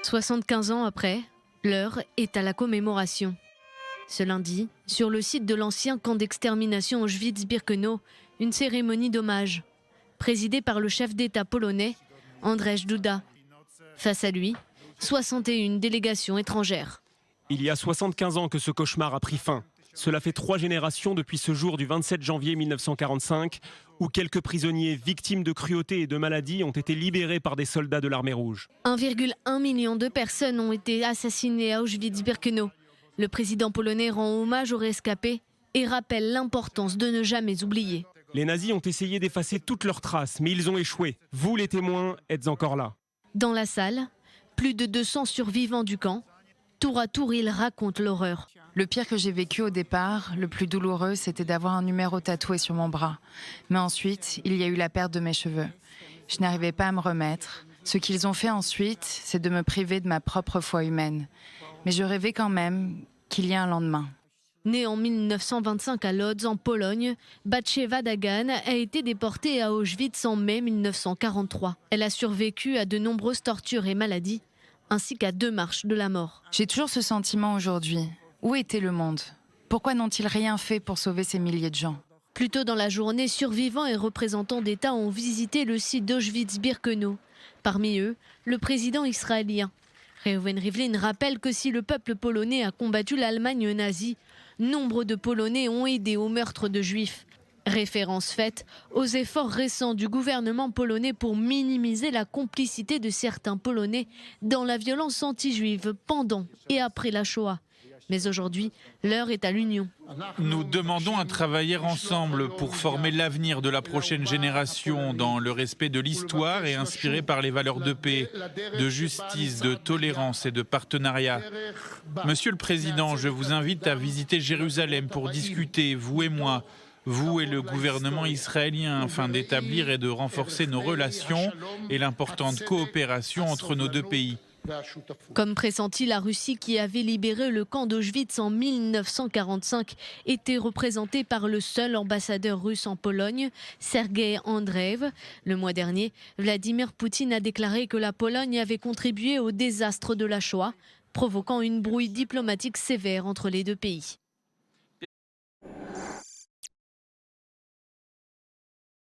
75 ans après, l'heure est à la commémoration. Ce lundi, sur le site de l'ancien camp d'extermination Auschwitz-Birkenau, une cérémonie d'hommage, présidée par le chef d'État polonais, Andrzej Duda. Face à lui, 61 délégations étrangères. Il y a 75 ans que ce cauchemar a pris fin. Cela fait 3 générations depuis ce jour du 27 janvier 1945, où quelques prisonniers victimes de cruauté et de maladies ont été libérés par des soldats de l'armée rouge. 1,1 million de personnes ont été assassinées à Auschwitz-Birkenau. Le président polonais rend hommage aux rescapés et rappelle l'importance de ne jamais oublier. Les nazis ont essayé d'effacer toutes leurs traces, mais ils ont échoué. Vous, les témoins, êtes encore là. Dans la salle, plus de 200 survivants du camp. Tour à tour, ils racontent l'horreur. Le pire que j'ai vécu au départ, le plus douloureux, c'était d'avoir un numéro tatoué sur mon bras. Mais ensuite, il y a eu la perte de mes cheveux. Je n'arrivais pas à me remettre. Ce qu'ils ont fait ensuite, c'est de me priver de ma propre foi humaine. Mais je rêvais quand même qu'il y ait un lendemain. Née en 1925 à Lodz, en Pologne, Batcheva Dagan a été déportée à Auschwitz en mai 1943. Elle a survécu à de nombreuses tortures et maladies, ainsi qu'à 2 marches de la mort. J'ai toujours ce sentiment aujourd'hui. Où était le monde? Pourquoi n'ont-ils rien fait pour sauver ces milliers de gens? Plus tôt dans la journée, survivants et représentants d'État ont visité le site d'Auschwitz-Birkenau. Parmi eux, le président israélien. Reuven Rivlin rappelle que si le peuple polonais a combattu l'Allemagne nazie, nombre de Polonais ont aidé au meurtre de Juifs. Référence faite aux efforts récents du gouvernement polonais pour minimiser la complicité de certains Polonais dans la violence anti-juive pendant et après la Shoah. Mais aujourd'hui, l'heure est à l'union. Nous demandons à travailler ensemble pour former l'avenir de la prochaine génération dans le respect de l'histoire et inspiré par les valeurs de paix, de justice, de tolérance et de partenariat. Monsieur le Président, je vous invite à visiter Jérusalem pour discuter, vous et moi, vous et le gouvernement israélien, afin d'établir et de renforcer nos relations et l'importante coopération entre nos 2 pays. Comme pressenti, la Russie, qui avait libéré le camp d'Auschwitz en 1945, était représentée par le seul ambassadeur russe en Pologne, Sergueï Andreev. Le mois dernier, Vladimir Poutine a déclaré que la Pologne avait contribué au désastre de la Shoah, provoquant une brouille diplomatique sévère entre les 2 pays.